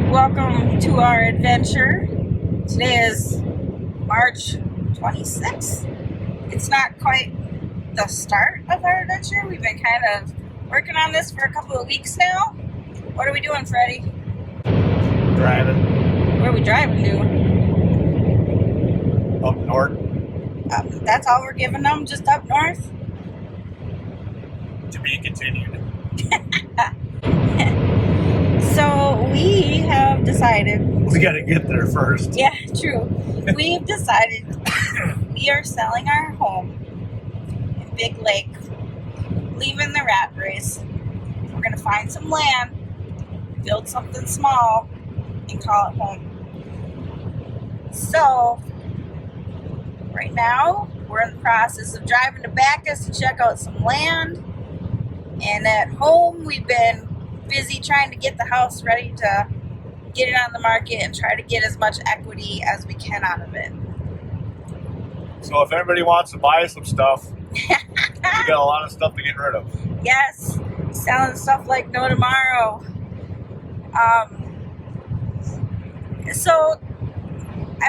Welcome to our adventure. Today is March 26th. It's not quite the start of our adventure. We've been kind of working on this for a couple of weeks now. What are we doing, Freddie? Driving. Where are we driving to? Up north. That's all we're giving them, just up north? To be continued. So we have decided... We gotta get there first. Yeah, true. We've decided we are selling our home in Big Lake, leaving the rat race. We're going to find some land, build something small, and call it home. So, right now, we're in the process of driving to Bacchus to check out some land. And at home, we've been busy trying to get the house ready to get it on the market and try to get as much equity as we can out of it. So if anybody wants to buy some stuff, we got a lot of stuff to get rid of. Yes, selling stuff like no tomorrow.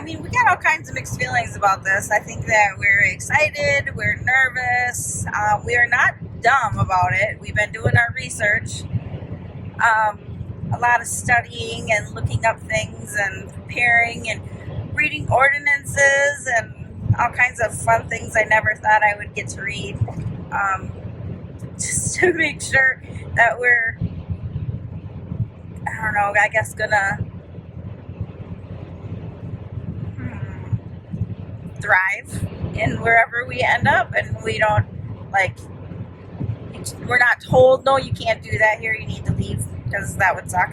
We got all kinds of mixed feelings about this. I think that we're excited, we're nervous, we are not dumb about it. We've been doing our research, a lot of studying and looking up things and preparing and reading ordinances and all kinds of fun things I never thought I would get to read, just to make sure that we're, gonna thrive in wherever we end up, and we don't, we're not told, no, you can't do that here, you need to leave, because that would suck.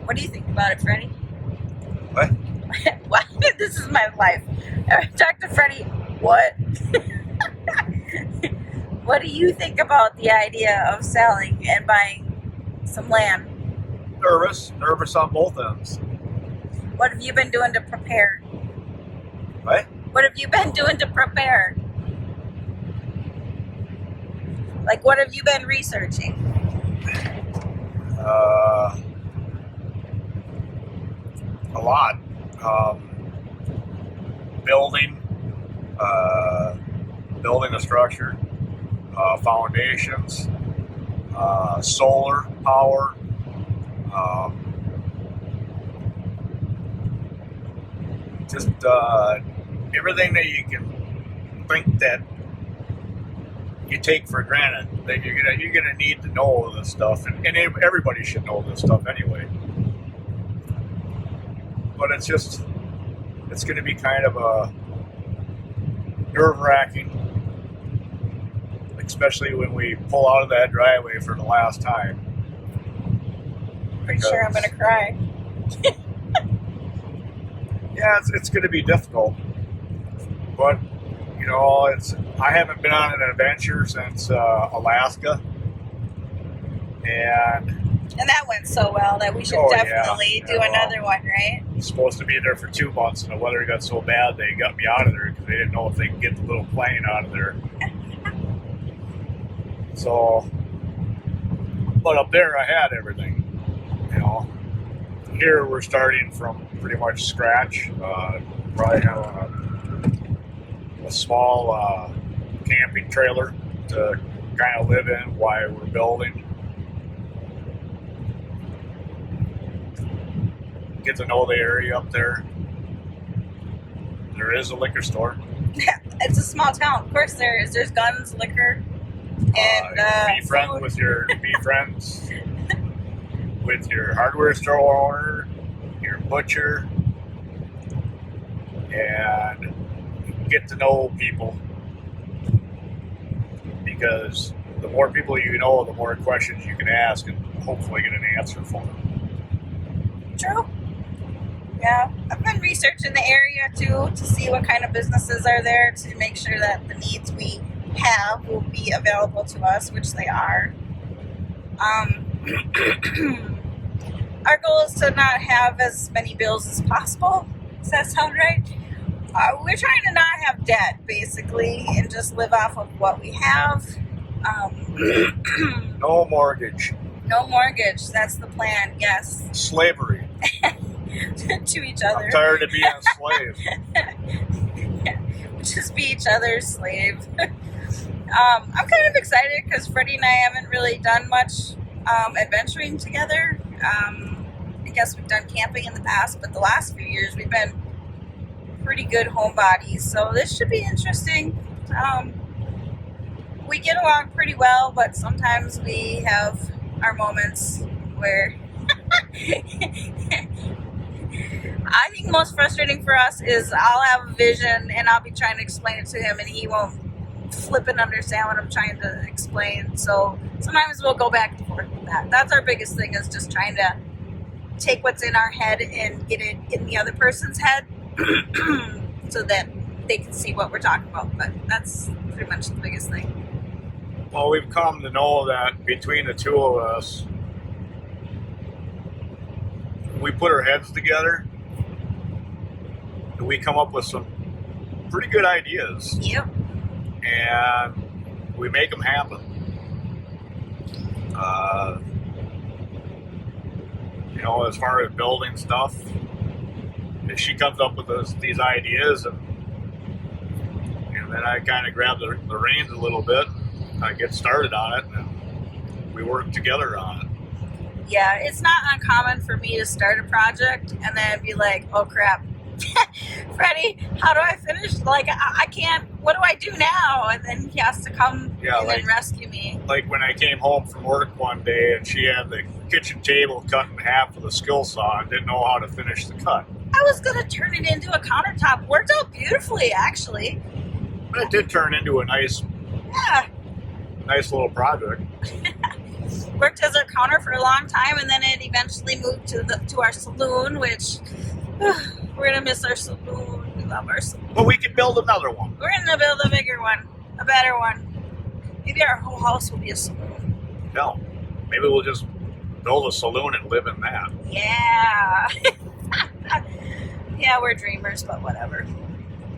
What do you think about it, Freddie? What? What? This is my life. I talked to Freddie. What? What do you think about the idea of selling and buying some land? Nervous on both ends. What have you been doing to prepare? What? What have you been doing to prepare? What have you been researching? A lot. Building a structure, foundations, solar power, just everything that you can think that you take for granted. That you're gonna need to know this stuff, and everybody should know this stuff anyway. But it's going to be kind of a nerve-wracking, especially when we pull out of that driveway for the last time. Pretty sure I'm going to cry. Yeah, it's going to be difficult. But, I haven't been on an adventure since Alaska. And that went so well that we should definitely do another one, right? I was supposed to be there for 2 months, and the weather got so bad they got me out of there because they didn't know if they could get the little plane out of there. So, but up there I had everything. Here we're starting from pretty much scratch. Probably have a small camping trailer to kind of live in while we're building. Get to know the area up there. There is a liquor store. Yeah, it's a small town. Of course there is. There's guns, liquor, and be friends food. be friends with your hardware store owner, your butcher, and get to know people. Because the more people you know, the more questions you can ask and hopefully get an answer for them. True. Yeah, I've been researching the area too to see what kind of businesses are there to make sure that the needs we have will be available to us, which they are. Our goal is to not have as many bills as possible. Does that sound right? We're trying to not have debt, basically, and just live off of what we have. No mortgage. No mortgage. That's the plan. Yes. Slavery. To each other. I'm tired of being a slave. Just be each other's slave. I'm kind of excited because Freddie and I haven't really done much adventuring together. I guess we've done camping in the past, but the last few years we've been pretty good homebodies. So this should be interesting. We get along pretty well, but sometimes we have our moments where I think most frustrating for us is I'll have a vision and I'll be trying to explain it to him and he won't flip and understand what I'm trying to explain. So sometimes we'll go back and forth with that. That's our biggest thing, is just trying to take what's in our head and get it in the other person's head so that they can see what we're talking about. But that's pretty much the biggest thing. Well, we've come to know that between the two of us, we put our heads together and we come up with some pretty good ideas. Yep. And we make them happen. As far as building stuff, if she comes up with these ideas, and then I kind of grab the reins a little bit, I get started on it, and we work together on it. Yeah, it's not uncommon for me to start a project and then be like, oh crap, Freddie, how do I finish? Like, I can't, what do I do now? And then he has to come and rescue me. Like when I came home from work one day and she had the kitchen table cut in half with a skill saw and didn't know how to finish the cut. I was going to turn it into a countertop. Worked out beautifully, actually. But it did turn into a nice little project. Worked as a counter for a long time, and then it eventually moved to our saloon, which we're gonna miss our saloon. We love our saloon. But we could build another one. We're gonna build a bigger one, a better one. Maybe our whole house will be a saloon. No, maybe we'll just build a saloon and live in that. Yeah. Yeah, we're dreamers, but whatever.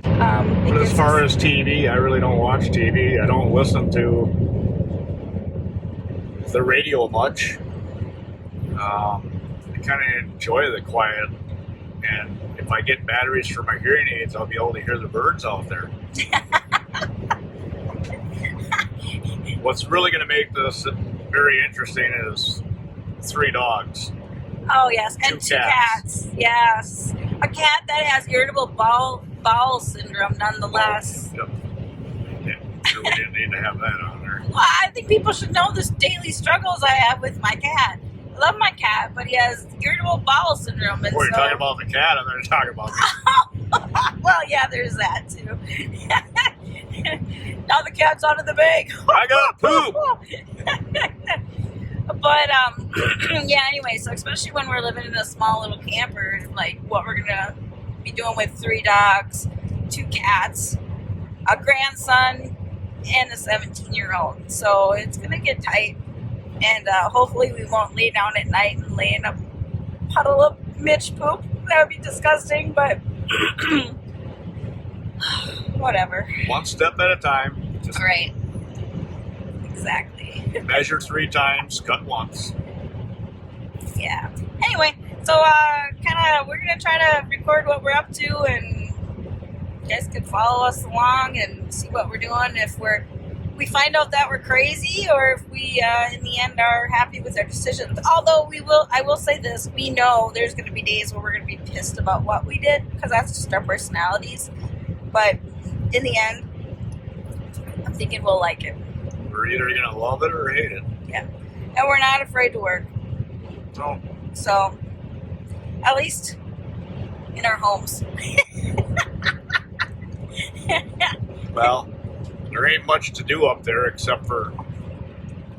But as far as TV, I really don't watch TV. I don't listen to the radio much. I kind of enjoy the quiet, and if I get batteries for my hearing aids, I'll be able to hear the birds out there. What's really going to make this very interesting is 3 dogs. Oh yes, and 2 cats. Yes, a cat that has irritable bowel syndrome, nonetheless. Yep. Sure, we didn't need to have that on there. Well, I think people should know the daily struggles I have with my cat. I love my cat, but he has irritable bowel syndrome. And you're talking about the cat, and they're talking about the Well, yeah, there's that too. Now the cat's out of the bag. I got poop. But yeah. Anyway, so especially when we're living in a small little camper, like what we're gonna be doing with 3 dogs, 2 cats, a grandson, and a 17-year-old. So it's gonna get tight, and hopefully we won't lay down at night and lay in a puddle of Mitch poop. That would be disgusting, but whatever. One step at a time. Just right. Exactly. Measure 3 times, cut once. Yeah. Anyway, so we're gonna try to record what we're up to, and you guys can follow us along and see what we're doing. If we find out that we're crazy, or if we in the end are happy with our decisions. Although I will say this: we know there's going to be days where we're going to be pissed about what we did, because that's just our personalities. But in the end, I'm thinking we'll like it. We're either going to love it or hate it. Yeah, and we're not afraid to work. No. So, at least in our homes. Well, there ain't much to do up there except for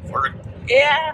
work. Yeah.